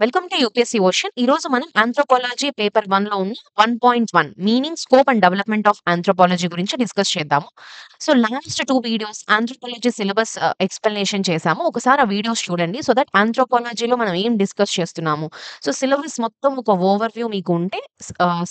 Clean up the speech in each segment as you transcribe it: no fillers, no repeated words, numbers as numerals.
Welcome to UPSC ocean. ఈరోజు మనం anthropology paper 1లో ఉన్న 1.1 meaning, scope and development of anthropology గురించి డిస్కస్ చేద్దాము. So, last 2 videos anthropology syllabus explanation చేశాము. ఒకసారి ఆ వీడియోస్ చూడండి. సో దట్ ఆంథ్రోపాలజీలో మనం ఏం డిస్కస్ చేస్తున్నాము. సో, సిలబస్ మొత్తం ఒక ఓవర్‌వ్యూ మీకు ఉంటే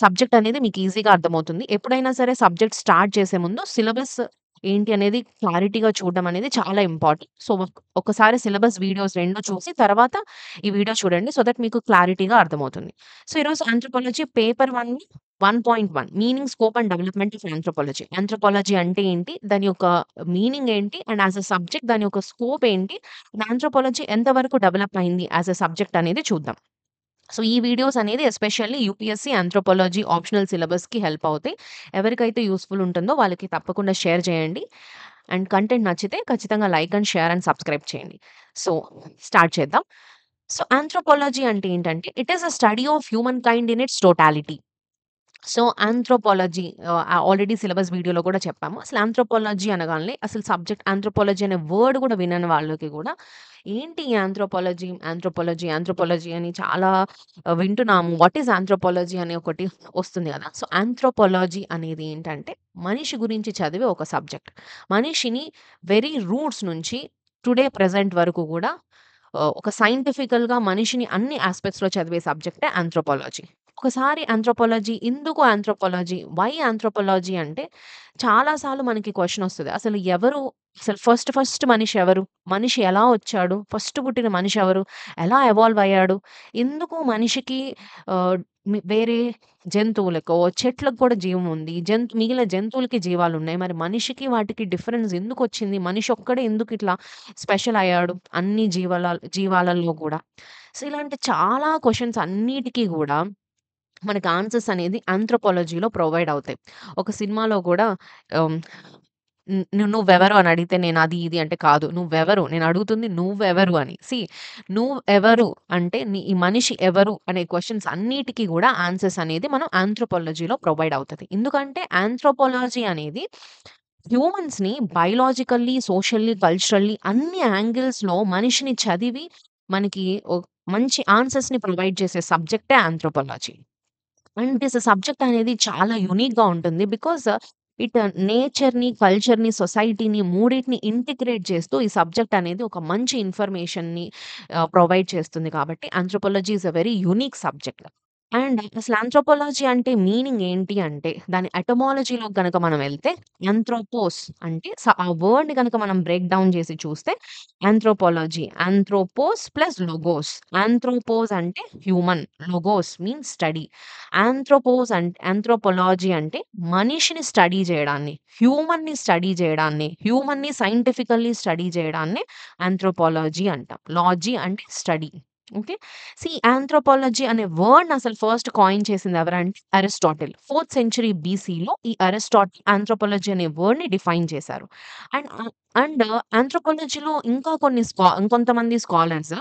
సబ్జెక్ట్ అనేది మీకు ఈజీగా అర్థమవుతుంది. ఎప్పుడైనా సరే సబ్జెక్ట్ స్టార్ట్ చేసే ముందు సిలబస్ ఏంటి అనేది క్లారిటీగా చూడడం అనేది చాలా ఇంపార్టెంట్. సో, ఒకసారి సిలబస్ వీడియోస్ 2 చూసి తర్వాత ఈ వీడియో చూడండి. సో దట్ మీకు క్లారిటీగా అర్థమవుతుంది. సో, ఈరోజు anthropology paper 1 1.1 meaning, scope and development of anthropology. Anthropology అంటే ఏంటి? దాని యొక్క మీనింగ్ ఏంటి? అండ్ యాస్ ఎ సబ్జెక్ట్ దాని యొక్క స్కోప్ ఏంటి? అండ్ ఆంథ్రోపాలజీ ఎంత వరకు డెవలప్ అయింది యాస్ ఎ సబ్జెక్ట్ అనేది చూద్దాం. సో, ఈ వీడియోస్ అనేది ఎస్పెషల్లీ యూపీఎస్సీ ఆంథ్రోపాలజీ ఆప్షనల్ సిలబస్‌కి హెల్ప్ అవుతాయి. ఎవరికైతే యూజ్‌ఫుల్ ఉంటుందో వాళ్ళకి తప్పకుండా షేర్ చేయండి. అండ్ కంటెంట్ నచ్చితే ఖచ్చితంగా like and share and subscribe చేయండి. సో, స్టార్ట్ చేద్దాం. సో, ఆంథ్రోపాలజీ అంటే ఏంటంటే, it is a study of human kind in its totality. So, anthropology already syllabus వీడియోలో కూడా చెప్పాము. అసలు ఆంథ్రోపాలజీ అనగానే అసలు సబ్జెక్ట్ ఆంథ్రోపాలజీ అనే వర్డ్ కూడా వినని వాళ్ళకి కూడా ఏంటి ఈ ఆంథ్రోపాలజీ, ఆంథ్రోపాలజీ, ఆంథ్రోపాలజీ అని చాలా వింటున్నాము. వాట్ ఈస్ ఆంథ్రోపాలజీ అని ఒకటి వస్తుంది కదా! సో, ఆంథ్రోపాలజీ అనేది ఏంటంటే మనిషి గురించి చదివే ఒక సబ్జెక్ట్. మనిషిని వెరీ రూట్స్ నుంచి టుడే ప్రెజెంట్ వరకు కూడా ఒక సైంటిఫికల్‌గా మనిషిని అన్ని యాస్పెక్ట్స్‌లో చదివే సబ్జెక్టే ఆంథ్రోపాలజీ. ఒకసారి ఆంథ్రోపాలజీ ఎందుకు ఆంథ్రోపాలజీ? వై ఆంథ్రోపాలజీ అంటే చాలా సార్లు మనకి క్వెషన్ ఒస్తది. అసలు ఎవరు? అసలు ఫస్ట్ మనిషి ఎవరు? మనిషి ఎలా వచ్చాడు? ఫస్ట్ పుట్టిన మనిషి ఎవరు? ఎలా ఎవాల్వ్ అయ్యాడు? ఎందుకు మనిషికి ఆహ్, వేరే జంతువులకో, చెట్లకు కూడా జీవం ఉంది. మిగిలిన జంతువులకి జీవాలున్నాయి. మరి మనిషికి వాటికి డిఫరెన్స్ ఎందుకొచ్చింది? మనిషి ఒక్కడే ఎందుకు ఇట్లా స్పెషల్ అయ్యాడు అన్ని జీవాలలో గూడా? సో, ఇలాంటి చాలా క్వెషన్స్ అన్నిటికి గూడా మనకి ఆన్సర్స్ అనేది ఆంథ్రోపాలజీలో ప్రొవైడ్ అవుతాయి. ఒక సినిమాలో గూడా ఆహ్, నువ్వెవరు అని అడిగితే నేను అది ఇది అంటే కాదు. నువ్వెవరు? నేను అడుగుతుంది నువ్వెవరు అని. నువ్వెవరు అంటే ఈ మనిషి ఎవరు అనే క్వెషన్స్ అన్నిటికి గూడా ఆన్సర్స్ అనేది మనం ఆంథ్రోపాలజీలో ప్రొవైడ్ అవుతది. ఎందుకంటే ఆంథ్రోపాలజీ అనేది హ్యూమన్స్‌ని బయోలాజికల్లీ, సోషల్లీ, కల్చరల్లీ అన్ని యాంగిల్స్‌లో మనిషిని చదివి మనకి మంచి ఆన్సర్స్‌ని ప్రొవైడ్ చేసే సబ్జెక్టే ఆంథ్రోపాలజీ. అండ్ దిస్ సబ్జెక్ట్ అనేది చాలా యూనిక్‌గా ఉంటుంది. బికాజ్ ఇట్ నేచర్‌ని, కల్చర్‌ని, సొసైటీని మూడిటిని ఇంటిగ్రేట్ చేస్తూ ఈ సబ్జెక్ట్ అనేది ఒక మంచి ఇన్ఫర్మేషన్‌ని ప్రొవైడ్ చేస్తుంది కాబట్టి anthropology is a very unique subject. And అసలు ఆంథ్రోపాలజీ అంటే మీనింగ్ ఏంటి అంటే దాని ఎటమాలజీలోకి గనక మనం వెళ్తే ఆంథ్రోపోస్ అంటే ఆ వర్డ్‌ని గనక మనం బ్రేక్ డౌన్ చేసి చూస్తే anthropology, anthropos plus logos. Anthropos అంటే human, logos means study. Anthropology అంటే మనిషిని స్టడీ జేయడాన్ని, హ్యూమన్‌ని స్టడీ జేయడాన్ని, హ్యూమన్‌ని సైంటిఫికల్లీ స్టడీ జేయడాన్ని ఆంథ్రోపాలజీ అంటాం. లాజీ అంటే స్టడీ. ఓకే. ఆంథ్రోపాలజీ అనే వర్డ్‌ని అసలు ఫస్ట్ కాయిన్ చేసింది ఎవరంటే అరిస్టాటిల్. 4థ్ సెంచరీ బీసీలో ఈ అరిస్టాటిల్ ఆంథ్రోపాలజీ అనే వర్డ్‌ని డిఫైన్ చేశారు. అండ్ అండ్ ఆంథ్రోపాలజీలో ఇంకా ఇంకొంతమంది scholars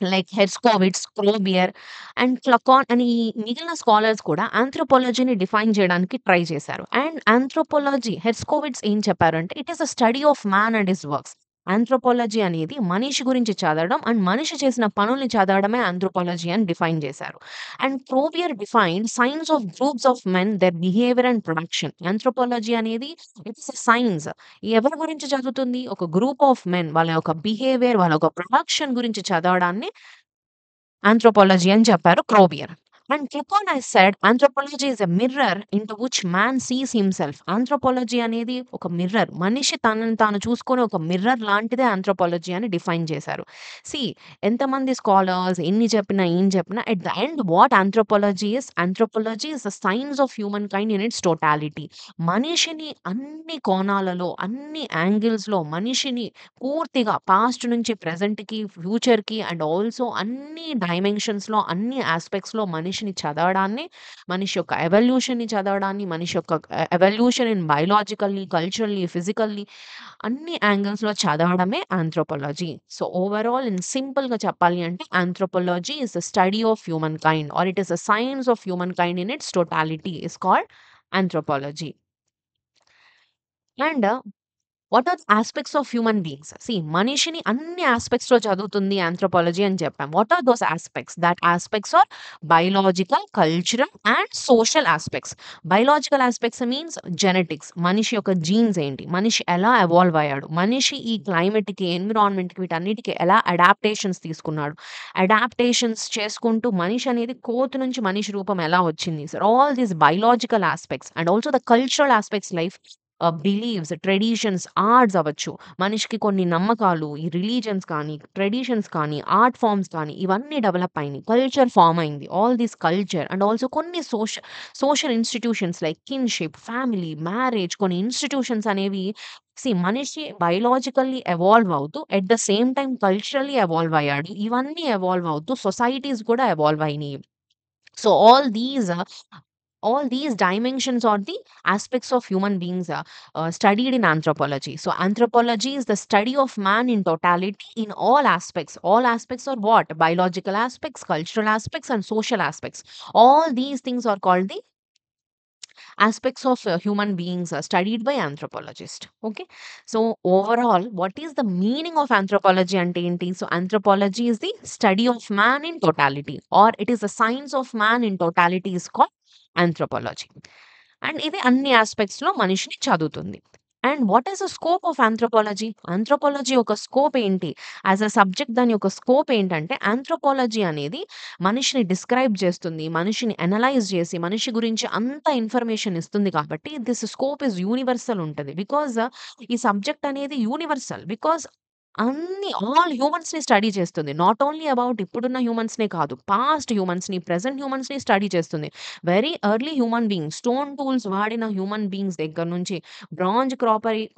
like Herskovits, Kroeber and Kluckhohn అని ఈ మిగిలిన స్కాలర్స్ కూడా ఆంథ్రోపాలజీని డిఫైన్ చేయడానికి ట్రై చేశారు. అండ్ ఆంథ్రోపాలజీ హెర్స్కోవిట్జ్ ఏం చెప్పారంటే it is a study of man and his works. Anthropology అనేది మనిషి గురించి చదవడం అండ్ మనిషి చేసిన పనుల్ని చదవడమే ఆంథ్రోపాలజీ అని డిఫైన్ చేశారు. And Kroeber defined science of groups of men, their behaviour and production. Anthropology అనేది ఇట్స్ ఎ సైన్స్. ఎవరి గురించి చదువుతుంది? ఒక గ్రూప్ ఆఫ్ మెన్ వాళ్ళ యొక్క బిహేవియర్, వాళ్ళ యొక్క ప్రొడక్షన్ గురించి చదవడాన్ని ఆంథ్రోపాలజీ అని చెప్పారు Kroeber. And Kluckhohn has said anthropology is a mirror into which man sees himself. Anthropology అనేది ఒక మిర్రర్. మనిషి తనని తాను చూసుకునే ఒక మిర్రర్ లాంటిదే ఆంథ్రోపాలజీ అని డిఫైన్ చేశారు. సీ ఎంతమంది స్కాలర్స్ ఎన్ని చెప్పినా, ఏం చెప్పినా at the end what anthropology is the science of human kind in its totality. మనిషిని అన్ని కోణాలలో, అన్ని యాంగిల్స్‌లో మనిషిని పూర్తిగా పాస్ట్ నుంచి ప్రెజెంట్‌కి, ఫ్యూచర్‌కి అండ్ ఆల్సో అన్ని డైమెన్షన్స్‌లో, అన్ని యాస్పెక్ట్స్‌లో మనిషిని చదవడాన్ని, మనిషి యొక్క ఎవల్యూషన్‌ని చదవడాన్ని, మనిషి యొక్క evolution in biologically, culturally, physically అన్ని యాంగిల్స్‌లో చదవడమే ఆంథ్రోపాలజీ. సో, ఓవరాల్ ఇన్ సింపుల్‌గా చెప్పాలి అంటే anthropology is the study of human kind or it is the science of human kind in its totality is called anthropology. And what are aspects of human beings? మనిషిని అన్ని ఆస్పెక్ట్స్‌లో చదువుతుంది anthropology అని చెప్పాం. What are those aspects? That aspects are biological, cultural and social aspects. Biological aspects means genetics. మనిషి యొక్క jeans ఏంటి? మనిషి ఎలా ఎవాల్వ్ అయ్యాడు? మనిషి ఈ క్లైమేట్‌కి, ఎన్విరాన్మెంట్‌కి వీటన్నిటికి ఎలా అడాప్టేషన్స్ తీసుకున్నాడు? అడాప్టేషన్స్ చేసుకుంటూ మనిషి అనేది కోతి నుంచి మనిషి రూపం ఎలా వచ్చింది? So, all these biological aspects and also the cultural aspects life believes, traditions, arts అవ్వచ్చు. మనిషికి కొన్ని నమ్మకాలు, ఈ రిలీజియన్స్ కానీ, ట్రెడిషన్స్ కానీ, ఆర్ట్ ఫార్మ్స్ కానీ ఇవన్నీ డెవలప్ అయినాయి. కల్చర్ ఫార్మ్ అయింది. All this culture and also కొన్ని social institutions like kinship, family, marriage కొన్ని ఇన్‌స్టిట్యూషన్స్ అనేవి మనిషి బయోలాజికల్లీ ఎవాల్వ్ అవుతూ at the same time culturally evolve అయ్యాడు. ఇవన్నీ ఎవాల్వ్ అవుతూ సొసైటీస్ కూడా ఎవాల్వ్ అయినియి. So, all these dimensions are the aspects of human beings studied in anthropology. So anthropology is the study of man in totality in all aspects are what? Biological aspects, cultural aspects and social aspects. All these things are called the aspects of human beings studied by anthropologist. Okay, so overall what is the meaning of anthropology ante enti? So anthropology is the study of man in totality, or it is the science of man in totality is called anthropology. And ఇది అన్ని aspects లో మనిషిని చదువుతుంది. And what is the scope of anthropology? Anthropology యొక్క scope ఏంటి? As a subject దాని యొక్క scope ఏంటంటే, ఆంథ్రోపాలజీ అనేది మనిషిని డిస్క్రైబ్ చేస్తుంది. మనిషిని అనలైజ్ చేసి, మనిషి గురించి అంత ఇన్ఫర్మేషన్ ఇస్తుంది కాబట్టి, దిస్ స్కోప్ ఈస్ యూనివర్సల్ ఉంటది. బికాజ్ ఈ సబ్జెక్ట్ అనేది యూనివర్సల్. బికాజ్ ఆల్ హ్యూమన్స్‌ని స్టడీ చేస్తుంది. నాట్ ఓన్లీ అబౌట్ ఇప్పుడున్న హ్యూమన్స్‌నే కాదు. పాస్ట్ హ్యూమన్స్‌ని, ప్రెజెంట్ హ్యూమన్స్‌ని స్టడీ చేస్తుంది. Very early human beings, stone tools వాడిన హ్యూమన్ బీయింగ్స్ దగ్గర నుంచి, bronze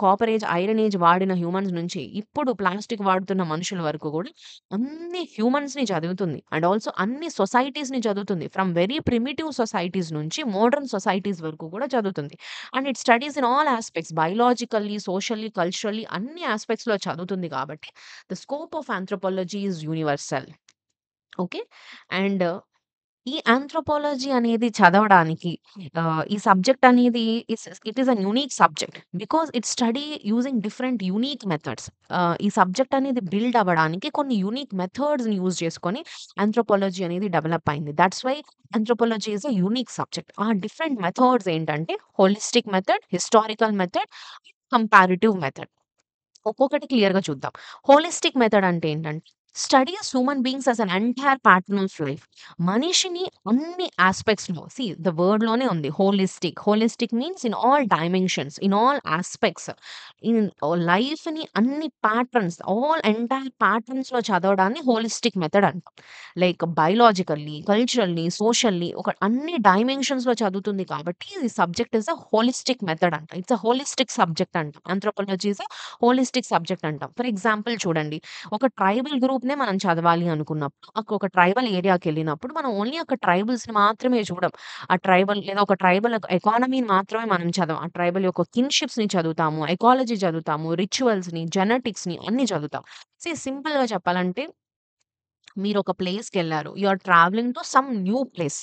copper age, iron age వాడిన హ్యూమన్స్ నుంచి, ఇప్పుడు ప్లాస్టిక్ వాడుతున్న మనుషుల వరకు గూడా అన్ని హ్యూమన్స్‌ని చదువుతుంది. అండ్ ఆల్సో అన్ని సొసైటీస్‌ని చదువుతుంది. ఫ్రమ్ వెరీ ప్రిమిటివ్ సొసైటీస్ నుంచి మోడర్న్ సొసైటీస్ వరకు కూడా చదువుతుంది. And it studies in all aspects biologically, socially, culturally అన్ని యాస్పెక్ట్స్‌లో చదువుతుంది కాబట్టి the scope of anthropology is universal. Okay. And ఈ ఆంథ్రోపాలజీ అనేది చదవడానికి ఈ సబ్జెక్ట్ అనేది it is an unique subject. Because it study using different unique methods. ఈ సబ్జెక్ట్ అనేది బిల్డ్ అవ్వడానికి కొన్ని యూనిక్ మెథడ్స్‌ని యూజ్ చేసుకొని ఆంథ్రోపాలజీ అనేది డెవలప్ అయింది. That's why anthropology is a unique subject. ఆ డిఫరెంట్ మెథడ్స్ ఏంటంటే holistic method, historical method, comparative method. ఒక్కొక్కటి క్లియర్‌గా చూద్దాం. హోలిస్టిక్ మెథడ్ అంటే ఏంటంటే, studies human beings as an entire pattern of life. మనిషిని అన్ని యాస్పెక్ట్స్‌లో ద వర్డ్‌లోనే ఉంది holistic. Holistic means in all dimensions, in all aspects. In లైఫ్‌ని అన్ని ప్యాటర్న్స్, ఆల్ ఎంటైర్ ప్యాటర్న్స్‌లో చదవడాన్ని హోలిస్టిక్ మెథడ్ అంటాం. లైక్ బయోలాజికల్లీ, కల్చరల్లీ, సోషల్లీ ఒక అన్ని డైమెన్షన్స్‌లో చదువుతుంది కాబట్టి, ఈ subject is a holistic method అంట. ఇట్స్ ఎ హోలిస్టిక్ సబ్జెక్ట్ అంటాం. Anthropology is a holistic subject అంటాం. ఫర్ ఎగ్జాంపుల్ చూడండి. ఒక ట్రైబల్ గ్రూప్‌నే మనం చదవాలి అనుకున్నప్పుడు, ఒక ట్రైబల్ ఏరియాకెళ్ళినప్పుడు మనం ఓన్లీ అక్కడ ట్రైబల్స్‌ని మాత్రమే చూడం. ఆ ట్రైబల్ లేదా ఒక ట్రైబల్ ఎకానమీని మాత్రమే మనం చదవం. ఆ ట్రైబల్ యొక్క కిన్‌షిప్స్‌ని చదువుతాము, ఎకాలజీ చదువుతాము, రిచువల్స్‌ని, జెనెటిక్స్‌ని అన్నీ చదువుతాం. సింపుల్‌గా చెప్పాలంటే మీరొక ప్లేస్‌కెళ్లారు. You are travelling to some new place.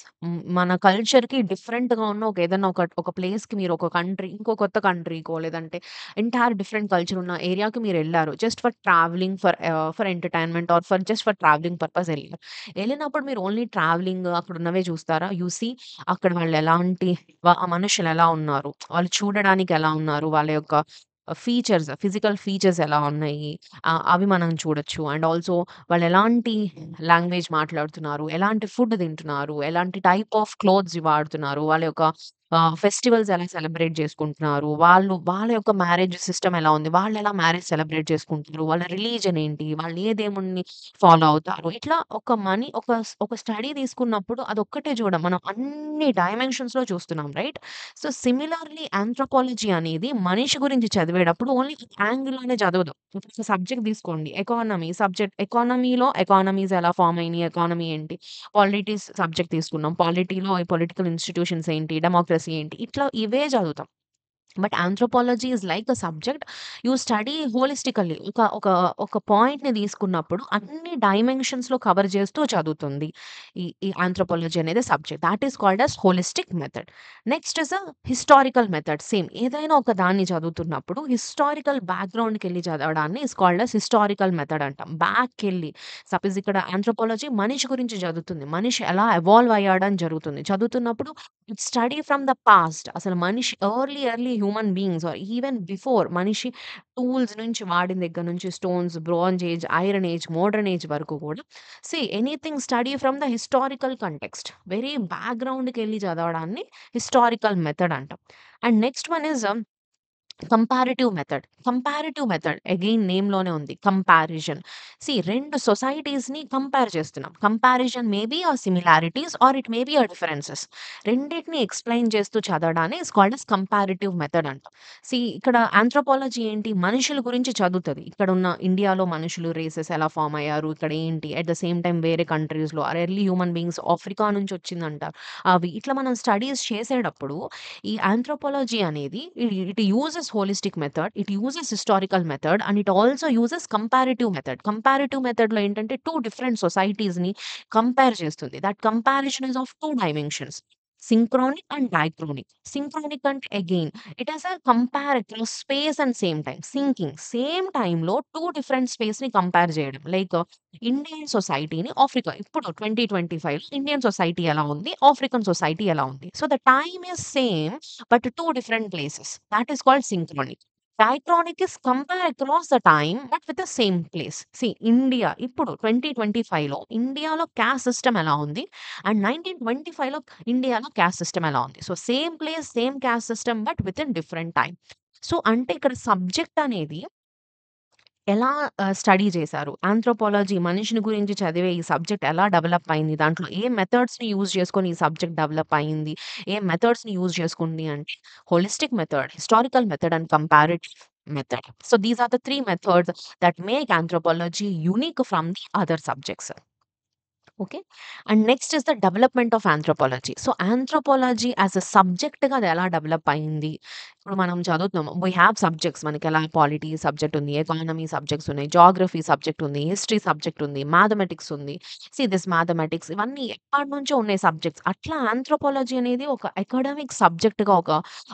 మన కల్చర్‌కి డిఫరెంట్‌గా ఉన్న ఏదన్నా ఒక ప్లేస్‌కి మీరు ఒక కంట్రీ ఇంకో కొత్త కంట్రీకో లేదంటే ఎంటైర్ డిఫరెంట్ కల్చర్ ఉన్న ఏరియాకి మీరెళ్లారు. Just for travelling for entertainment or just for travelling purpose ఎళ్లారు. ఎళ్ళినప్పుడు మీరు ఓన్లీ ట్రావెలింగ్ అక్కడున్నవే చూస్తారా? యూ సీ అక్కడ వాళ్ళు ఎలాంటి ఆ మనుషులు ఎలా ఉన్నారు? వాళ్ళు చూడడానికి ఎలా ఉన్నారు? వాళ్ళ యొక్క ఫిజికల్ ఫీచర్స్ ఎలా ఉన్నాయి? అవి మనం చూడొచ్చు. అండ్ ఆల్సో వాళ్ళెలాంటి లాంగ్వేజ్ మాట్లాడుతున్నారు, ఎలాంటి ఫుడ్ తింటున్నారు, ఎలాంటి టైప్ ఆఫ్ క్లోత్స్ వాడుతున్నారు, వాళ్ళ యొక్క ఫెస్టివల్స్ ఎలా సెలబ్రేట్ చేసుకుంటున్నారు, వాళ్ళ యొక్క మ్యారేజ్ సిస్టమ్ ఎలా ఉంది, వాళ్ళెలా మ్యారేజ్ సెలబ్రేట్ చేసుకుంటున్నారు, వాళ్ళ రిలీజియన్ ఏంటి, వాళ్ళు ఏ దేవుడిని ఫాలో అవుతారు. ఇట్లా ఒక స్టడీ తీసుకున్నప్పుడు అదొక్కటే చూడం. మనం అన్ని డైమెన్షన్స్‌లో చూస్తున్నాం. రైట్? సో, సిమిలర్‌లీ ఆంథ్రోపాలజీ అనేది మనిషి గురించి చదివేటప్పుడు ఓన్లీ ఒక యాంగిల్‌లోనే చదవదు. ఇప్పుడు ఒక సబ్జెక్ట్ తీసుకోండి. ఎకానమీలో ఎకానమీస్ ఎలా ఫార్మ్ అయినాయి? ఎకానమీ ఏంటి? పాలిటీస్ సబ్జెక్ట్ తీసుకున్నాం. పాలిటీలో పొలిటికల్ ఇన్‌స్టిట్యూషన్స్ ఏంటి? డెమోక్రసీ ఏంటి? ఇట్లా ఇవే చదువుతాం. But anthropology is like a subject you study holistically. ఒక పాయింట్‌ని తీసుకున్నప్పుడు అన్ని డైమెన్షన్స్‌లో కవర్ చేస్తూ చదువుతుంది. ఈ ఆంథ్రోపాలజీ అనేది subject. That is called as holistic method. Next is a historical method. Same ఏదైనా ఒక దాన్ని చదువుతున్నప్పుడు హిస్టారికల్ బ్యాక్‌గ్రౌండ్‌కెళ్ళి చదవడాన్ని is called as historical method అంటాం. బ్యాక్‌కెళ్ళి సపోజ్ ఇక్కడ ఆంథ్రోపాలజీ మనిషి గురించి చదువుతుంది. మనిషి ఎలా ఎవాల్వ్ అయ్యాడని జరుగుతుంది. చదువుతున్నప్పుడు స్టడీ ఫ్రమ్ ద పాస్ట్. అసలు మనిషి early human beings or even before మనిషి టూల్స్ నుంచి వాడిన దగ్గర నుంచి stones, bronze age, iron age, modern age వరకు కూడా anything study from the historical context. Very బ్యాక్‌గ్రౌండ్‌కెళ్ళి చదవడాన్ని హిస్టారికల్ మెథడ్ అంటాం. And next one is comparative method. Comparative method again నేమ్‌లోనే ఉంది. కంపారిజన్. 2 సొసైటీస్‌ని కంపేర్ చేస్తున్నాం. Comparison may be similarities or it may be differences. రెండిటిని ఎక్స్‌ప్లెయిన్ చేస్తూ చదవడాన్ని is called as comparative method అంటాం. ఇక్కడ ఆంథ్రోపాలజీ ఏంటి? మనుషుల గురించి చదువుతది. ఇక్కడున్న ఇండియాలో మనుషులు రేసెస్ ఎలా ఫార్మ్ అయ్యారు? ఇక్కడ ఏంటి? అట్ ద సేమ్ టైమ్ వేరే కంట్రీస్‌లో ఎర్లీ హ్యూమన్ బీయింగ్స్ ఆఫ్రికా నుంచి వచ్చిందంటారు. అవి ఇట్లా మనం స్టడీస్ చేసేటప్పుడు ఈ ఆంథ్రోపాలజీ అనేది it uses holistic method, it uses historical method and it also uses comparative method. Comparative మెథడ్‌లో ఏంటంటే 2 డిఫరెంట్ సొసైటీస్‌ని కంపేర్ చేస్తుంది. That comparison is of 2 dimensions. Synchronic and diachronic. Synchronic అంటే again it has compare across space and same time. Same టైమ్‌లో 2 డిఫరెంట్ స్పేస్‌ని compare చేయడం. Like Indian సొసైటీని ఆఫ్రికా ఇప్పుడు 2025లో ఇండియన్ సొసైటీ ఎలా ఉంది? ఆఫ్రికన్ సొసైటీ ఎలా ఉంది? So, the time is same but 2 different places. That is called synchronic. Diachronic is compare across the time but with the same place. India ఇప్పుడు 2025లో ఇండియాలో కాస్ట్ సిస్టమ్ ఎలా ఉంది? అండ్ 1925లో ఇండియాలో కాస్ట్ సిస్టమ్ ఎలా ఉంది? Same place, same cost system but within different time. అంటే ఇక్కడ సబ్జెక్ట్ అనేది ఎలా స్టడీ చేశారు? ఆంథ్రోపాలజీ మనిషిని గురించి చదివే ఈ సబ్జెక్ట్ ఎలా డెవలప్ అయింది? దాంట్లో ఏ మెథడ్స్‌ని యూజ్ చేసుకొని ఈ సబ్జెక్ట్ డెవలప్ అయింది? ఏ మెథడ్స్‌ని యూజ్ చేసుకుంది అంటే holistic method, historical method and comparative method. These are the 3 methods that make anthropology unique from the other subjects. Okay. And next is the development of anthropology. Anthropology as a సబ్జెక్ట్‌గా అది ఎలా develop అయింది? ఇప్పుడు మనం చదువుతున్నాము. We have subjects మనకెలా polity subject ఉంది, economy subjects ఉన్నాయి, జియోగ్రఫీ సబ్జెక్ట్ ఉంది, హిస్టరీ సబ్జెక్ట్ ఉంది, మ్యాథమెటిక్స్ ఉంది. దిస్ మ్యాథమెటిక్స్ ఇవన్నీ ఎప్పటినుంచో ఉన్నాయి సబ్జెక్ట్స్. అట్లా ఆంథ్రోపాలజీ అనేది ఒక అకాడమిక్ సబ్జెక్ట్‌గా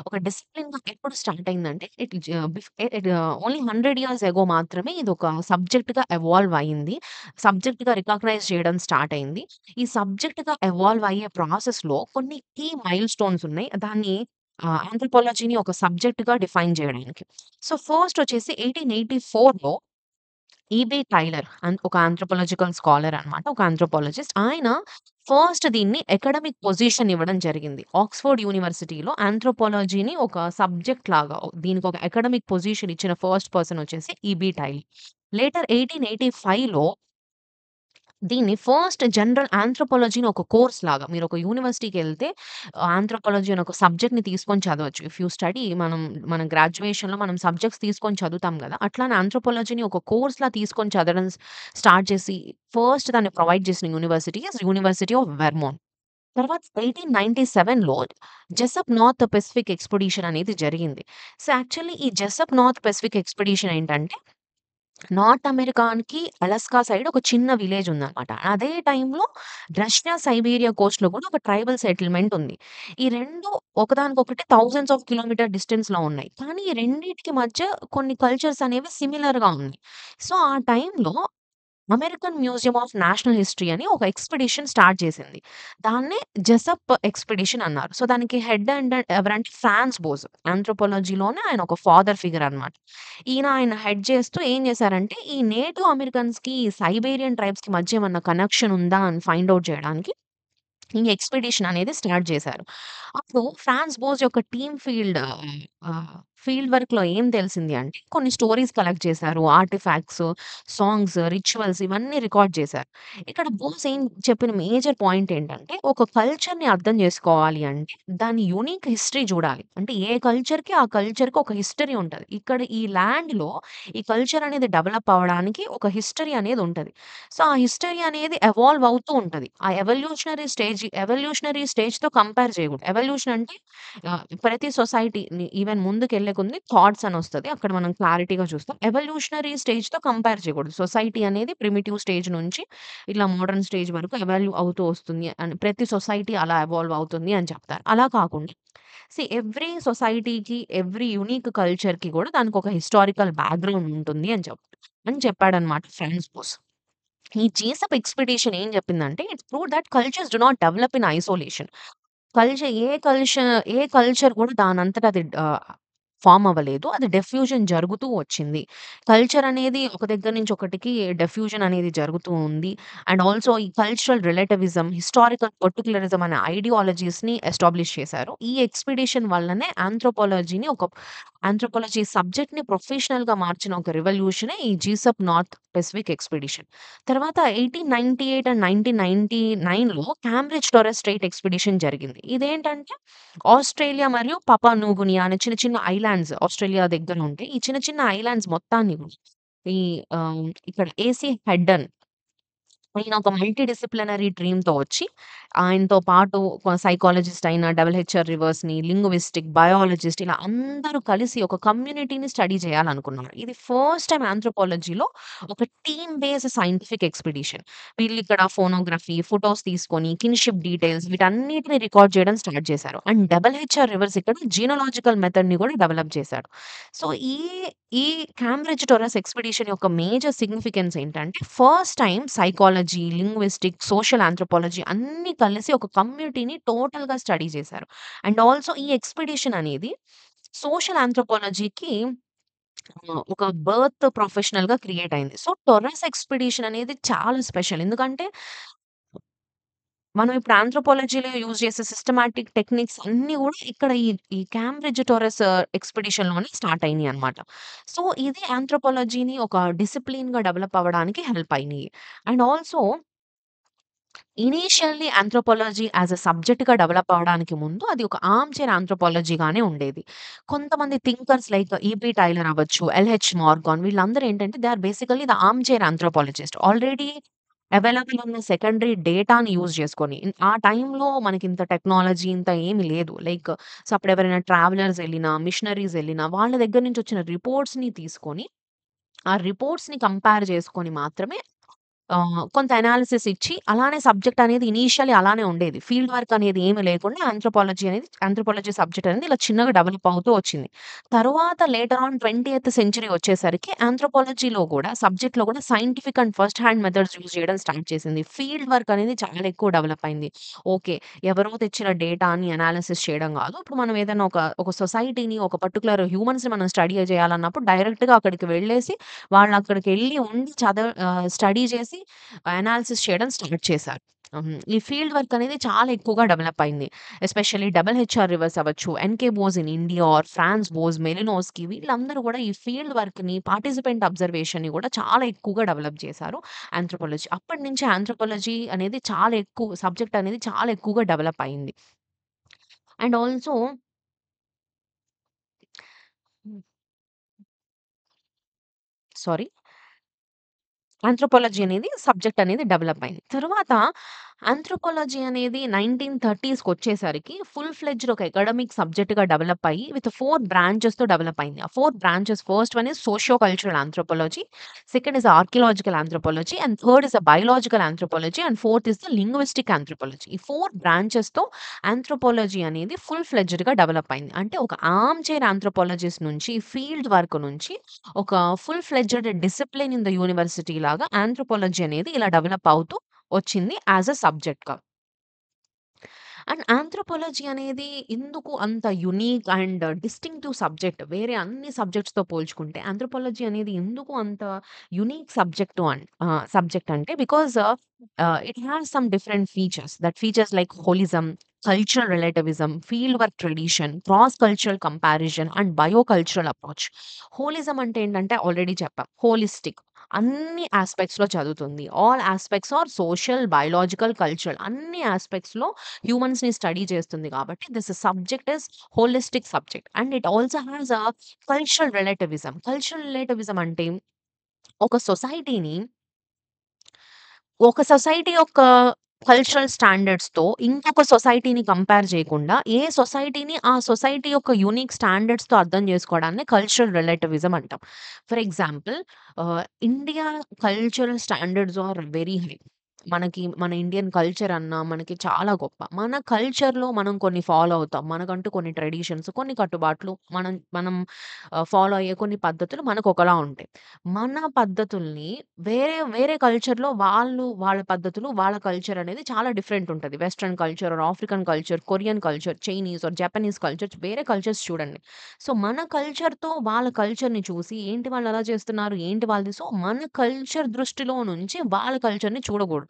ఒక డిసిప్లిన్‌గా ఎప్పుడు స్టార్ట్ అయిందంటే ఇట్ జ బిఫ్ ఇట్ ఓన్లీ 100 ఇయర్స్ ఎగో మాత్రమే ఇదొక సబ్జెక్ట్‌గా ఎవాల్వ్ అయింది. సబ్జెక్ట్‌గా రికగ్నైజ్ చేయడం స్టార్ట్ అయింది. ఈ సబ్జెక్ట్‌గా ఎవాల్వ్ అయ్యే ప్రాసెస్‌లో కొన్ని కీ మైల్‌స్టోన్స్ ఉన్నాయి. దాన్ని ఆంథ్రోపాలజీని ఒక సబ్జెక్ట్‌గా డిఫైన్ చేయడానికి. ఫస్ట్ వచ్చేసి 1884లో ఈబీ టైలర్ ఒక ఆంథ్రోపాలజికల్ స్కాలర్ అన్నమాట. ఒక ఆంథ్రోపాలజిస్ట్. ఆయన ఫస్ట్ దీన్ని అకాడమిక్ పొజిషన్ ఇవ్వడం జరిగింది. ఆక్స్‌ఫోర్డ్ యూనివర్సిటీలో ఆంథ్రోపాలజీని ఒక సబ్జెక్ట్ లాగా దీనికి ఒక అకాడమిక్ పొజిషన్ ఇచ్చిన ఫస్ట్ పర్సన్ వచ్చేసి ఈబీ టైలర్. లేటర్ 1885లో దీన్ని ఫస్ట్ జనరల్ ఆంథ్రోపాలజీని ఒక కోర్స్ లాగా మీరొక యూనివర్సిటీకెళ్తే ఆంథ్రోపాలజీ అని ఒక సబ్జెక్ట్‌ని తీసుకొని చదవచ్చు. ఇఫ్ యూ స్టడీ మన గ్రాడ్యుయేషన్‌లో మనం సబ్జెక్ట్స్ తీసుకొని చదువుతాం గదా! అట్లానే ఆంథ్రోపాలజీని ఒక కోర్స్‌లా తీసుకొని చదవడం స్టార్ట్ చేసి ఫస్ట్ దాన్ని ప్రొవైడ్ చేసిన university is university of Vermont. తర్వాత 1897లో జెసప్ నార్త్ పెసిఫిక్ ఎక్స్‌పెడిషన్ అనేది జరిగింది. యాక్చువల్లీ ఈ జెసప్ నార్త్ పెసిఫిక్ ఎక్స్‌పెడిషన్ ఏంటంటే నార్త్ అమెరికాకి అలస్కా సైడ్ ఒక చిన్న విలేజ్ ఉందన్నమాట. అదే టైంలో రష్యా, సైబీరియా కోస్ట్‌లో కూడా ఒక ట్రైబల్ సెటిల్మెంట్ ఉంది. ఈ 2 ఒకదానికొకటి థౌసండ్స్ ఆఫ్ కిలోమీటర్ డిస్టెన్స్‌లో ఉన్నాయి. కానీ ఈ రెండిటికి మధ్య కొన్ని కల్చర్స్ అనేవి సిమిలర్‌గా ఉన్నాయి. ఆ టైంలో American museum of national history అని ఒక ఎక్స్‌పెడిషన్ స్టార్ట్ చేసింది. దాన్నే జెసప్ ఎక్స్‌పెడిషన్ అన్నారు. దానికి హెడ్ ఎవరంటే ఫ్రాన్స్ బోస్. ఆంథ్రోపాలజీలోనే ఆయన ఒక ఫాదర్ ఫిగర్ అన్నమాట. ఆయన హెడ్ చేస్తూ ఏం చేశారంటే, ఈ నేటివ్ అమెరికన్స్‌కి, ఈ సైబేరియన్ ట్రైబ్స్‌కి మధ్య ఏమన్నా కనెక్షన్ ఉందా అని ఫైండ్ ఔట్ చేయడానికి ఈ ఎక్స్‌పెడిషన్ అనేది స్టార్ట్ చేశారు. అప్పుడు ఫ్రాన్స్ బోస్ యొక్క ఫీల్డ్ వర్క్‌లో ఏం తెలిసింది అంటే కొన్ని స్టోరీస్ కలెక్ట్ చేశారు. ఆర్టిఫాక్ట్స్, సాంగ్స్, రిచువల్స్ ఇవన్నీ రికార్డ్ చేశారు. ఇక్కడ బోస్ ఏం చెప్పిన మేజర్ పాయింట్ ఏంటంటే, ఒక కల్చర్‌ని అర్థం చేసుకోవాలి అంటే దాని యూనిక్ హిస్టరీ చూడాలి. అంటే ఏ కల్చర్‌కి, ఆ కల్చర్‌కి ఒక హిస్టరీ ఉంటది. ఇక్కడ ఈ ల్యాండ్‌లో ఈ కల్చర్ అనేది డెవలప్ అవ్వడానికి ఒక హిస్టరీ అనేది ఉంటది. సో, ఆ హిస్టరీ అనేది ఎవాల్వ్ అవుతూ ఉంటది. ఆ ఎవల్యూషనరీ స్టేజ్‌తో కంపేర్ చేయకూడదు. ఎవల్యూషన్ అంటే ప్రతి సొసైటీని ఈవెన్ ముందుకెళ్ళే కొద్దీ థాట్స్ అనొస్తది. అక్కడ మనం క్లారిటీగా చూస్తాం. ఎవల్యూషనరీ స్టేజ్‌తో కంపేర్ చేయకూడదు. సొసైటీ అనేది ప్రిమిటివ్ స్టేజ్ నుంచి ఇట్లా మోడర్న్ స్టేజ్ వరకు అవుతూ వస్తుంది అని ప్రతి సొసైటీ అలా ఎవాల్వ్ అవుతుంది అని చెప్తారు. అలా కాకుండా ఎవ్రీ సొసైటీకి, ఎవ్రీ యూనిక్ కల్చర్‌కి కూడా దానికొక హిస్టారికల్ బ్యాక్‌గ్రౌండ్ ఉంటుంది అని చెప్పాడన్నమాట ఫ్రాన్స్ బోస్. ఈ జీసప్ ఎక్స్‌పెడిషన్ ఏం చెప్పిందంటే, it's proved that cultures do not develop in isolation. A culture కూడా దానంతట అది ఫార్మ్ అవ్వలేదు. అది డిఫ్యూజన్ జరుగుతూ వచ్చింది. కల్చర్ అనేది ఒక దగ్గర నుంచి ఒకటికి డిఫ్యూజన్ అనేది జరుగుతూ ఉంది. అండ్ ఆల్సో ఈ కల్చరల్ రిలేటివిజం, హిస్టారికల్ పర్టిక్యులరిజం అనే ఐడియాలజీస్‌ని ఎస్టాబ్లిష్ చేశారు. ఈ ఎక్స్‌పెడిషన్ వల్లనే ఆంథ్రోపాలజీ సబ్జెక్ట్‌ని ప్రొఫెషనల్‌గా మార్చిన ఒక రివల్యూషనే ఈ జీసప్ నార్త్ పెసిఫిక్ ఎక్స్‌పెడిషన్. తర్వాత 1898 అండ్ 1999లో క్యాంబ్రిడ్జ్ టోరెస్ స్ట్రెయిట్ ఎక్స్‌పెడిషన్ జరిగింది. ఇదేంటంటే ఆస్ట్రేలియా మరియు పపా న్యూగినియా అనే చిన్న చిన్న ఐలాండ్స్ ఆస్ట్రేలియా దగ్గర ఉంటాయి. ఈ చిన్న చిన్న ఐలాండ్స్ మొత్తాన్ని కూడా ఈ ఇక్కడ ఏసీ హెడ్డన్ ఆయన ఒక మల్టీ డిసిప్లినరీ టీమ్‌తో వచ్చి, ఆయనతో పాటు ఒక సైకాలజిస్ట్ అయిన డబ్ల్యూహెచ్ఆర్ రివర్స్‌ని, లింగ్విస్టిక్, బయాలజిస్ట్ ఇలా అందరూ కలిసి ఒక కమ్యూనిటీని స్టడీ చేయాలనుకున్నారు. ఇది ఫస్ట్ టైమ్ ఆంథ్రోపాలజీలో ఒక టీమ్ బేస్డ్ సైంటిఫిక్ ఎక్స్‌పెడిషన్. వీళ్ళిక్కడ ఫోనోగ్రఫీ, ఫోటోస్ తీసుకొని, కిన్‌షిప్ డీటెయిల్స్ వీటన్నిటిని రికార్డ్ చేయడం స్టార్ట్ చేశారు. అండ్ డబ్ల్యూహెచ్ఆర్ రివర్స్ ఇక్కడ జీనోలాజికల్ మెథడ్‌ని కూడా డెవలప్ చేశాడు. సో, ఈ క్యాంబ్రిడ్జ్ టొరస్ ఎక్స్‌పెడిషన్ యొక్క మేజర్ సిగ్నిఫికెన్స్ ఏంటంటే, first time psychology, linguistics, social anthropology అన్నీ కలిసి ఒక కమ్యూనిటీని టోటల్‌గా స్టడీ చేశారు. అండ్ ఆల్సో ఈ ఎక్స్‌పెడిషన్ అనేది సోషల్ ఆంథ్రోపాలజీకి ఒక బర్త్ ప్రొఫెషనల్‌గా క్రియేట్ అయింది. సో, టొరస్ ఎక్స్‌పెడిషన్ అనేది చాలా స్పెషల్. ఎందుకంటే మనం ఇప్పుడు ఆంథ్రోపాలజీలో యూజ్ చేసే సిస్టమాటిక్ టెక్నిక్స్ అన్నీ గూడా ఇక్కడ ఈ క్యాంబ్రిడ్జ్ టోరస్ ఎక్స్‌పెడిషన్‌లోనే స్టార్ట్ అయినియన్నమాట. సో, ఇది ఆంథ్రోపాలజీని ఒక డిసిప్లిన్‌గా డెవలప్ అవ్వడానికి హెల్ప్ అయినియి. And also initially anthropology as a సబ్జెక్ట్‌గా డెవలప్ అవ్వడానికి ముందు అది ఒక ఆర్మ్ చైర్ ఆంథ్రోపాలజీగానే ఉండేది. కొంతమంది థింకర్స్ లైక్ ఈపీ టైలర్ అవ్వచ్చు, ఎల్‌హెచ్ మార్గాన్ వీళ్ళందరూ ఏంటంటే they are basically the armchair anthropologist. Already available ఉన్న సెకండరీ డేటాని యూజ్ చేసుకొని ఆ టైంలో మనకింత టెక్నాలజీ ఇంత ఏమి లేదు. సో, అప్పుడెవరైనా ట్రావెలర్స్ ఎళ్ళినా, మిషనరీస్ ఎళ్ళినా వాళ్ళ దగ్గర నుంచి వచ్చిన రిపోర్ట్స్‌ని తీసుకొని, ఆ రిపోర్ట్స్‌ని కంపేర్ చేసుకొని మాత్రమే కొంత అనాలిసిస్ ఇచ్చి, అలానే సబ్జెక్ట్ అనేది ఇనీషియల్లీ అలానే ఉండేది. ఫీల్డ్ వర్క్ అనేది ఏమి లేకుండా ఆంథ్రోపాలజీ సబ్జెక్ట్ అనేది ఇలా చిన్నగా డెవలప్ అవుతూ వచ్చింది. తరువాత లేటర్ ఆన్ 20థ్ సెంచరీ వచ్చేసరికి ఆంథ్రోపాలజీలో గూడా సబ్జెక్ట్‌లో గూడా scientific and first hand methods use చేయడం స్టార్ట్ చేసింది. ఫీల్డ్ వర్క్ అనేది చాలా ఎక్కువ డెవలప్ అయింది. ఓకే. ఎవరో తెచ్చిన డేటాని అనాలిసిస్ చేయడం గాదు. ఇప్పుడు మనం ఏదైనా ఒక సొసైటీని, ఒక పర్టిక్యులర్ హ్యూమన్స్‌ని మనం స్టడీ చేయాలన్నప్పుడు డైరెక్ట్‌గా అక్కడికి వెళ్ళేసి, వాళ్ళక్కడికెళ్ళి ఉండి స్టడీ చేసి అనాలిసిస్ చేయడం స్టార్ట్ చేశారు. ఈ ఫీల్డ్ వర్క్ అనేది చాలా ఎక్కువగా డెవలప్ అయింది. ఎస్పెషల్లీ డబ్ల్యూహెచ్ఆర్ రివర్స్ అవ్వచ్చు, NK Bose in India or Franz Boas, Malinowski వీళ్ళందరూ కూడా ఈ ఫీల్డ్ వర్క్‌ని, పార్టిసిపెంట్ అబ్జర్వేషన్‌ని కూడా చాలా ఎక్కువగా డెవలప్ చేశారు ఆంథ్రోపాలజీ. అప్పటినుంచి ఆంథ్రోపాలజీ అనేది చాలా ఎక్కువ సబ్జెక్ట్ అనేది చాలా ఎక్కువగా డెవలప్ అయింది. అండ్ ఆల్సో హ్మ్. సారీ. ఆంథ్రోపాలజీ అనేది సబ్జెక్ట్ అనేది డెవలప్ అయింది. తరువాత ఆంథ్రోపాలజీ అనేది 1930స్‌కొచ్చేసరికి ఫుల్ ఫ్లెడ్జ్డ్ ఒక అకాడమిక్ సబ్జెక్ట్‌గా డెవలప్ అయ్యి విత్ 4 బ్రాంచెస్‌తో డెవలప్ అయింది. ఆ 4 branches first one is socio cultural anthropology, second is archaeological anthropology and third is biological anthropology and fourth is the linguistic anthropology. ఈ 4 బ్రాంచెస్‌తో anthropology అనేది full ఫ్లెడ్జ్డ్‌గా develop అయింది. అంటే ఒక armchair anthropologist నుంచి, field work నుంచి ఒక full fledged discipline in the university లాగా anthropology అనేది ఇలా డెవలప్ అవుతూ వచ్చింది యాస్ ఎ సబ్జెక్ట్‌గా. అండ్ ఆంథ్రోపాలజీ అనేది ఎందుకు అంత యునీక్ అండ్ డిస్టింక్టివ్ సబ్జెక్ట్ వేరే అన్ని సబ్జెక్ట్స్‌తో పోల్చుకుంటే ఆంథ్రోపాలజీ అనేది ఎందుకు అంత యునీక్ సబ్జెక్ట్ అంటే because it has some different features. That features like holism, cultural relativism, field work tradition, cross cultural comparison and bio cultural approach. Holism అంటే ఏంటంటే ఆల్రెడీ చెప్పాం. హోలిస్టిక్ అన్ని యాస్పెక్ట్స్‌లో చదువుతుంది. All aspects are social, biological, cultural అన్ని యాస్పెక్ట్స్‌లో హ్యూమన్స్‌ని study చేస్తుంది కాబట్టి this subject is holistic subject. And it also has cultural relativism. Cultural relativism అంటే ఒక సొసైటీని ఒక సొసైటీ యొక్క కల్చరల్ స్టాండర్డ్స్‌తో ఇంకొక సొసైటీని కంపేర్ చేయకుండా, ఏ సొసైటీని ఆ సొసైటీ యొక్క యూనిక్ స్టాండర్డ్స్‌తో అర్థం చేసుకోవడాన్ని కల్చరల్ రిలేటివిజం అంటాం. For example India cultural standards are very high. మన ఇండియన్ కల్చర్ అన్నా మనకి చాలా గొప్ప. మన కల్చర్‌లో మనం కొన్ని ఫాలో అవుతాం. మనకంటూ కొన్ని ట్రెడిషన్స్, కొన్ని కట్టుబాట్లు, మనం మనం ఫాలో అయ్యే కొన్ని పద్ధతులు మనకొకలా ఉంటాయి. మన పద్ధతుల్ని వేరే కల్చర్‌లో వాళ్ళ పద్ధతులు, వాళ్ళ కల్చర్ అనేది చాలా డిఫరెంట్ ఉంటది. Western culture or African culture, Korean culture, Chinese or Japanese cultures వేరే కల్చర్స్ చూడండి. సో, మన కల్చర్‌తో వాళ్ళ కల్చర్‌ని చూసి ఏంటి వాళ్ళు అలా చేస్తున్నారు? ఏంటి వాళ్ళది? సో, మన కల్చర్ దృష్టిలో నుంచి వాళ్ళ కల్చర్‌ని చూడకూడదు.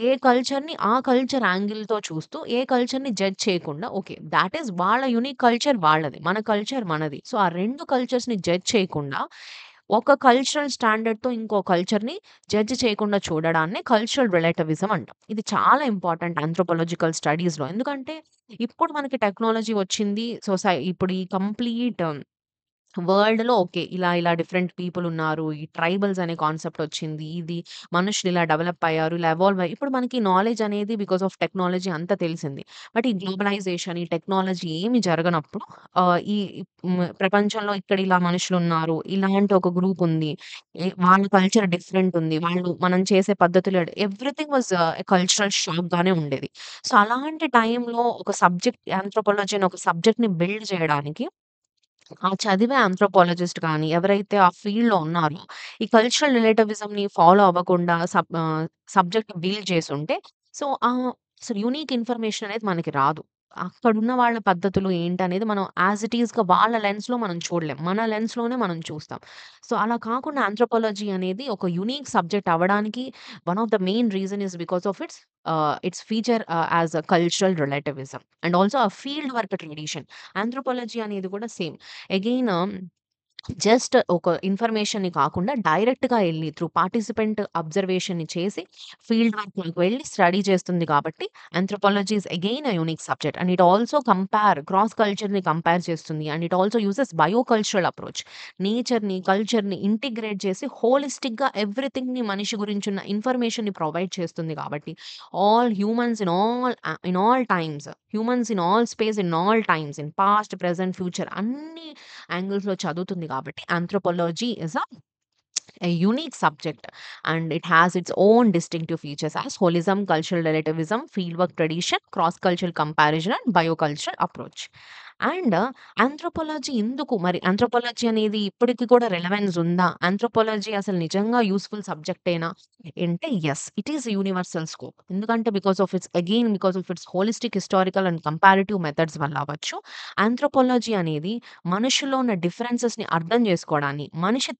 ఏ కల్చర్‌ని ఆ కల్చర్ యాంగిల్‌తో చూస్తూ, ఏ కల్చర్‌ని జడ్జ్ చేయకుండా ఓకే. థాట్ ఈస్ వాళ్ళ యూనిక్ కల్చర్ వాళ్ళది. మన కల్చర్ మనది. సో, ఆ 2 కల్చర్స్‌ని జడ్జ్ చేయకుండా, ఒక కల్చరల్ స్టాండర్డ్‌తో ఇంకో కల్చర్‌ని జడ్జ్ చేయకుండా చూడడాన్ని కల్చరల్ రిలేటివిజం అంటాం. ఇది చాలా ఇంపార్టెంట్ ఆంథ్రోపాలజికల్ స్టడీస్‌లో. ఎందుకంటే, ఇప్పుడు మనకి టెక్నాలజీ వచ్చింది. ఇప్పుడు ఈ కంప్లీట్ వరల్డ్‌లో ఓకే. ఇలా డిఫరెంట్ పీపుల్ ఉన్నారు. ఈ ట్రైబల్స్ అనే కాన్సెప్ట్ వచ్చింది. ఇది మనుషులు ఇలా డెవలప్ అయ్యారు. ఇలా ఎవాల్వ్ అయ్యి ఇప్పుడు మనకి నాలెడ్జ్ అనేది బికాస్ ఆఫ్ టెక్నాలజీ అంతా తెలిసింది. బట్ ఈ గ్లోబలైజేషన్, ఈ టెక్నాలజీ ఏమి జరగనప్పుడు ఈ ప్రపంచంలో ఇక్కడ ఇలా మనుషులున్నారు. ఇలాంటి ఒక గ్రూప్ ఉంది. వాళ్ళ కల్చర్ డిఫరెంట్ ఉంది. మనం చేసే పద్ధతులు ఎవ్రీథింగ్ వాస్ కల్చరల్ షాక్ గానే ఉండేది. సో, అలాంటి టైంలో ఒక సబ్జెక్ట్ ఆంథ్రోపాలజీ అనే ఒక సబ్జెక్ట్‌ని బిల్డ్ చేయడానికి ఆ చదివే ఆంథ్రోపాలజిస్ట్ గాని, ఎవరైతే ఆ ఫీల్డ్‌లో ఉన్నారో, ఈ కల్చరల్ రిలేటివిజంని ఫాలో అవ్వకుండా సబ్జెక్ట్ బిల్డ్ చేసుంటే, సో, అసలు యూనిక్ ఇన్ఫర్మేషన్ అనేది మనకి రాదు. అక్కడున్న వాళ్ళ పద్ధతులు ఏంటనేది మనం యాస్ ఇట్ ఈస్‌గా వాళ్ళ లెన్స్‌లో మనం చూడలేం. మన లెన్స్‌లోనే మనం చూస్తాం. సో, అలా కాకుండా ఆంథ్రోపాలజీ అనేది ఒక యూనిక్ సబ్జెక్ట్ అవ్వడానికి one of the main reason is because of its feature as a cultural relativism and also a field work tradition. Anthropology అనేది కూడా సేమ్. అగైన్ జస్ట్ ఒక ఇన్ఫర్మేషన్‌ని కాకుండా డైరెక్ట్‌గా ఎళ్లి త్రూ పార్టిసిపెంట్ అబ్జర్వేషన్‌ని చేసి ఫీల్డ్ వర్క్‌లోకి వెళ్లి స్టడీ చేస్తుంది కాబట్టి anthropology is again a unique subject and it also cross కల్చర్‌ని కంపేర్ చేస్తుంది and it also uses bio cultural approach. కల్చర్‌ని ఇంటిగ్రేట్ చేసి హోలిస్టిక్‌గా ఎవ్రీథింగ్‌ని మనిషి గురించున్న ఇన్ఫర్మేషన్‌ని ప్రొవైడ్ చేస్తుంది కాబట్టి in all times, humans in all space, in all times, in past, present, future అన్ని యాంగిల్స్‌లో చదువుతుంది కాబట్టి anthropology is a unique subject and it has its own distinctive features as holism, cultural relativism, fieldwork tradition, cross-cultural comparison and biocultural approach. And anthropology ఎందుకు మరి anthropology అనేది ఇప్పటికి కూడా relevance ఉందా? Anthropology అసలు నిజంగా యూజ్‌ఫుల్ సబ్జెక్టేనా? అంటే yes. It is universal scope. ఎందుకంటే because of its holistic, historical and comparative methods వల్ల అవ్వచ్చు. ఆంథ్రోపాలజీ అనేది మనుషుల్లో ఉన్న డిఫరెన్సెస్‌ని అర్థం జేసుకోవడాన్ని, మనిషి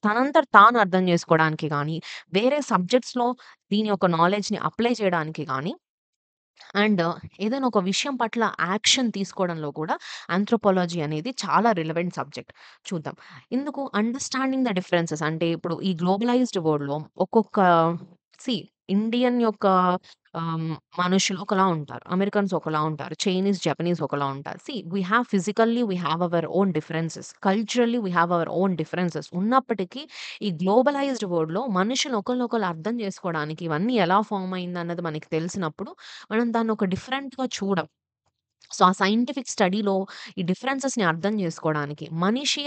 తనంతట తాను అర్థం జేసుకోవడానికి గానీ, వేరే సబ్జెక్ట్స్‌లో దీని యొక్క నాలెడ్జ్‌ని అప్లై చేయడానికి గానీ అండ్ ఏదైనా ఒక విషయం పట్ల యాక్షన్ తీసుకోవడంలో కూడా ఆంథ్రోపాలజీ అనేది చాలా రిలవెంట్ సబ్జెక్ట్. చూద్దాం. ఎందుకు అండర్‌స్టాండింగ్ ద డిఫరెన్సెస్ అంటే ఇప్పుడు ఈ గ్లోబలైజ్డ్ వరల్డ్‌లో ఒక్కొక్క సీ ఇండియన్ యొక్క ఆహ్, మనుషులు ఒకలా ఉంటారు. అమెరికన్స్ ఒకలా ఉంటారు. చైనీస్, జపనీస్ ఒకలా ఉంటారు. We have our own differences. Culturally we have our own differences. ఉన్నప్పటికీ ఈ గ్లోబలైజ్డ్ వరల్డ్‌లో మనుషులు ఒకళ్ళనొకళ్ళు అర్థం చేసుకోవడానికి ఇవన్నీ ఎలా ఫార్మ్ అయిందన్నది మనకి తెలిసినప్పుడు మనం దాన్ని ఒక డిఫరెంట్‌గా చూడం. సో, ఆ సైంటిఫిక్ స్టడీలో ఈ డిఫరెన్సెస్‌ని అర్థం జేసుకోవడానికి, మనిషి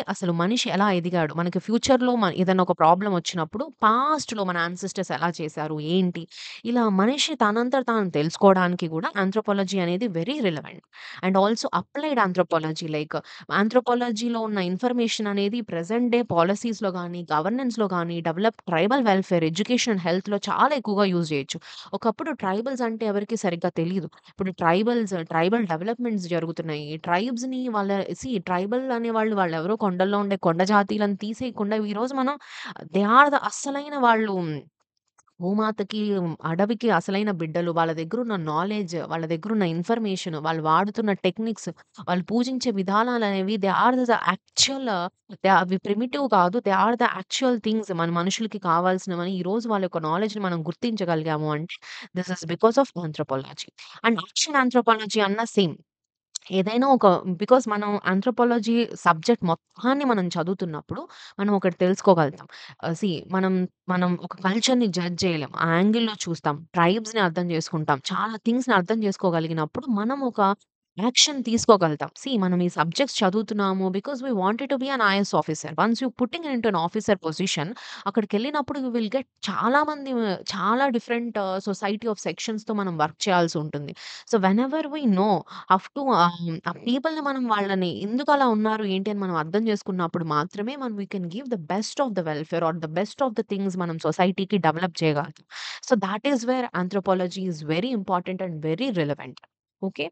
ఎలా ఎదిగాడు, మనకి ఫ్యూచర్‌లో ఏదైనా ఒక ప్రాబ్లమ్ వచ్చినప్పుడు పాస్ట్‌లో మన యాన్సెస్టర్స్ ఎలా చేశారు, ఏంటి, ఇలా మనిషి తనంతట తాను తెలుసుకోవడానికి గూడా ఆంథ్రోపాలజీ అనేది very relevant. And also applied anthropology like ఆంథ్రోపాలజీలో ఉన్న ఇన్ఫర్మేషన్ అనేది ప్రెజెంట్ డే పాలిసీస్‌లో గానీ, గవర్నెన్స్‌లో గానీ, ట్రైబల్ వెల్ఫేర్, ఎడ్యుకేషన్ అండ్ హెల్త్‌లో చాలా ఎక్కువగా యూజ్ జేయొచ్చు. ఒకప్పుడు ట్రైబల్స్ అంటే ఎవరికీ సరిగ్గా తెలీదు. ఇప్పుడు ట్రైబల్ డెవలప్‌మెంట్స్ జరుగుతున్నాయి. ట్రైబ్స్‌ని ట్రైబల్ అనేవాళ్ళు వాళ్ళెవరో కొండల్లో ఉండే కొండ జాతీయులను తీసేయకుండా ఈరోజు మనం దే ఆర్ ద అస్సలైన వాళ్ళు భూమాతకి, అడవికి అసలైన బిడ్డలు. వాళ్ళ దగ్గరున్న నాలెడ్జ్, వాళ్ళ దగ్గరున్న ఇన్ఫర్మేషన్, వాళ్ళు వాడుతున్న టెక్నిక్స్, వాళ్ళు పూజించే విధానాలనేవి దే ఆర్ ద యాక్చువల్ అవి ప్రిమిటివ్ కాదు. They are the actual things మన మనుషులకి కావాల్సినవని ఈరోజు వాళ్ళ యొక్క నాలెడ్జ్‌ని మనం గుర్తించగలిగాము అంటే this is because of anthropology. And action anthropology అన్న సేమ్. ఏదైనా ఒక బికాస్ మనం ఆంథ్రోపాలజీ సబ్జెక్ట్ మొత్తాన్ని మనం చదువుతున్నప్పుడు మనం ఒకటి తెలుసుకోగలుగుతాం. మనం మనం ఒక కల్చర్‌ని జడ్జ్ చేయలేం. ఆ యాంగిల్‌లో చూస్తాం. ట్రైబ్స్‌ని అర్థం చేసుకుంటాం. చాలా థింగ్స్‌ని అర్థం చేసుకోగలిగినప్పుడు మనం ఒక యాక్షన్ తీసుకోగలుగుతాం. మనం ఈ సబ్జెక్ట్స్ చదువుతున్నాము because we wanted to be an IAS officer. Once you putting into an officer position అక్కడికెళ్ళినప్పుడు యూ విల్ గెట్ చాలా డిఫరెంట్ సొసైటీ ఆఫ్ సెక్షన్స్‌తో మనం వర్క్ చేయాల్సి ఉంటుంది. So, whenever we know have to ఆ పీపుల్‌ని మనం వాళ్ళని ఎందుకలా ఉన్నారు, ఏంటి అని మనం అర్థం చేసుకున్నప్పుడు మాత్రమే we can give the best of the welfare or the best of the things మనం సొసైటీకి డెవలప్ చేయగలుగుతాం. So, that is where anthropology is very important and very relevant. Okay.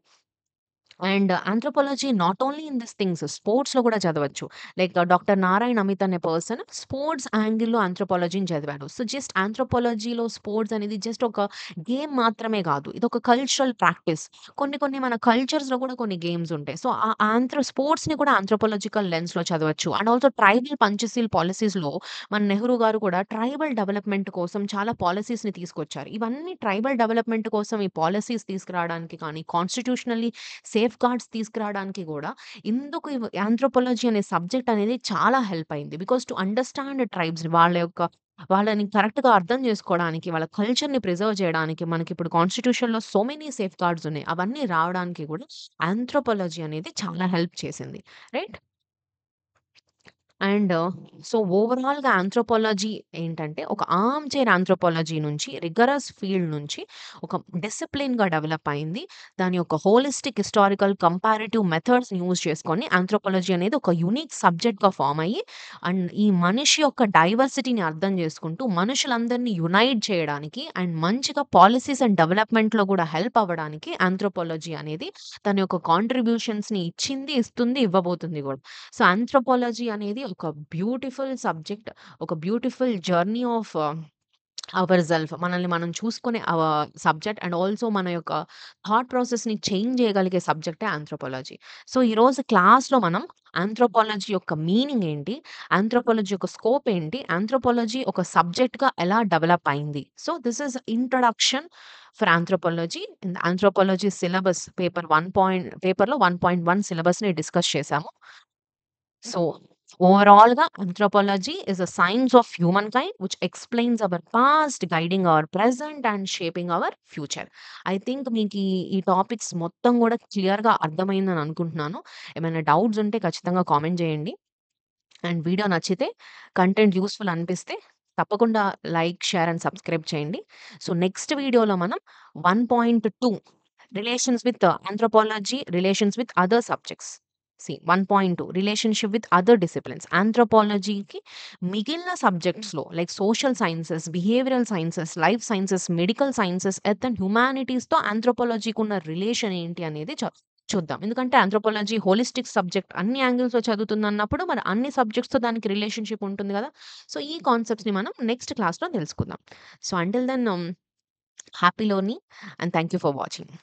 And anthropology not only in this things స్పోర్ట్స్‌లో కూడా చదవచ్చు. Like doctor Narayan Amit అనే person sports యాంగిల్‌లో ఆంథ్రోపాలజీని చదివాడు. So, just ఆంథ్రోపాలజీలో sports అనేది జస్ట్ ఒక గేమ్ మాత్రమే కాదు. ఇదొక కల్చరల్ ప్రాక్టీస్. కొన్ని కొన్ని మన కల్చర్స్‌లో కూడా కొన్ని గేమ్స్ ఉంటాయి. సో, ఆ స్పోర్ట్స్‌ని కూడా ఆంథ్రోపాలజికల్ లెన్స్‌లో చదవచ్చు. అండ్ ఆల్సో ట్రైబల్ పంచశీల్ పాలిసీస్‌లో మన నెహ్రూ గారు కూడా ట్రైబల్ డెవలప్‌మెంట్ కోసం చాలా పాలిసీస్‌ని తీసుకొచ్చారు. ఇవన్నీ ట్రైబల్ డెవలప్‌మెంట్ కోసం ఈ పాలిసీస్ తీసుకురావడానికి కానీ, కాన్స్టిట్యూషనల్లీ సేఫ్‌గార్డ్స్ తీసుకురావడానికి గూడా ఇందుకు యాంథ్రోపాలజీ అనే సబ్జెక్ట్ అనేది చాలా హెల్ప్ అయింది. బికాజ్ టు అండర్‌స్టాండ్ ట్రైబ్స్ వాళ్ళని కరెక్ట్‌గా అర్థం చేసుకోవడానికి, వాళ్ళ కల్చర్‌ని ప్రిజర్వ్ చేయడానికి మనకిప్పుడు కాన్స్టిట్యూషన్‌లో సో మెనీ సేఫ్‌గార్డ్స్ ఉన్నాయి. అవన్నీ రావడానికి గూడా యాంథ్రోపాలజీ అనేది చాలా హెల్ప్ చేసింది. రైట్? అండ్ సో, ఓవరాల్‌గా ఆంథ్రోపాలజీ ఏంటంటే, ఒక ఆర్మ్ చైర్ ఆంథ్రోపాలజీ నుంచి, రిగరస్ ఫీల్డ్ నుంచి ఒక డిసిప్లిన్‌గా డెవలప్ అయింది. దాని యొక్క హోలిస్టిక్ హిస్టారికల్ కంపారిటివ్ మెథడ్స్‌ని యూజ్ చేసుకొని ఆంథ్రోపాలజీ అనేది ఒక యూనిక్ సబ్జెక్ట్‌గా ఫార్మ్ అయ్యి, అండ్ ఈ మనిషి యొక్క డైవర్సిటీని అర్థం చేసుకుంటూ, మనుషులందరిని యునైట్ చేయడానికి అండ్ మంచిగా పాలిసీస్ అండ్ డెవలప్‌మెంట్‌లో కూడా హెల్ప్ అవ్వడానికి ఆంథ్రోపాలజీ అనేది తన యొక్క కాంట్రిబ్యూషన్స్‌ని ఇచ్చింది, ఇస్తుంది, ఇవ్వబోతుంది గూడా. సో, ఆంథ్రోపాలజీ అనేది ఒక బ్యూటిఫుల్ సబ్జెక్ట్. ఒక beautiful journey of our self. మనల్ని మనం చూసుకునే సబ్జెక్ట్ అండ్ ఆల్సో మన యొక్క థాట్ ప్రాసెస్‌ని చేంజ్ చేయగలిగే సబ్జెక్టే ఆంథ్రోపాలజీ. సో, ఈరోజు క్లాస్‌లో మనం ఆంథ్రోపాలజీ యొక్క మీనింగ్ ఏంటి? ఆంథ్రోపాలజీ యొక్క స్కోప్ ఏంటి? ఆంథ్రోపాలజీ ఒక సబ్జెక్ట్‌గా ఎలా డెవలప్ అయింది? So, this is introduction for anthropology. In anthropology syllabus పేపర్‌లో 1.1 సిలబస్‌ని డిస్కస్ చేశాము. సో, ఓవరాల్‌గా anthropology is a science of humankind which explains our past, guiding our present and shaping our future. I think ఈ topics మొత్తం గూడా క్లియర్‌గా అర్థమైందని అనుకుంటున్నాను. ఏమైనా డౌట్స్ ఉంటే ఖచ్చితంగా కామెంట్ జేయండి. అండ్ వీడియో నచ్చితే, కంటెంట్ యూజ్‌ఫుల్ అనిపిస్తే తప్పకుండా లైక్, షేర్ అండ్ సబ్స్క్రైబ్ చేయండి. సో, నెక్స్ట్ వీడియోలో మనం 1.2 relations with anthropology, relations with other subjects. 1.2 relationship with other disciplines. ఆంథ్రోపాలజీకి మిగిలిన సబ్జెక్ట్స్‌లో like social sciences, behavioural sciences, life sciences, medical sciences, earth and హ్యుమానిటీస్‌తో ఆంథ్రోపాలజీకి ఉన్న రిలేషన్ ఏంటి అనేది చూద్దాం. ఎందుకంటే ఆంథ్రోపాలజీ హోలిస్టిక్ సబ్జెక్ట్ అన్ని యాంగిల్స్‌లో చదువుతుందన్నప్పుడు మరి అన్ని సబ్జెక్ట్స్‌తో దానికి రిలేషన్‌షిప్ ఉంటుంది గదా! సో, ఈ కాన్సెప్ట్స్‌ని మనం నెక్స్ట్ క్లాస్‌లో తెలుసుకుందాం. So, until then happy learning and thank you for watching.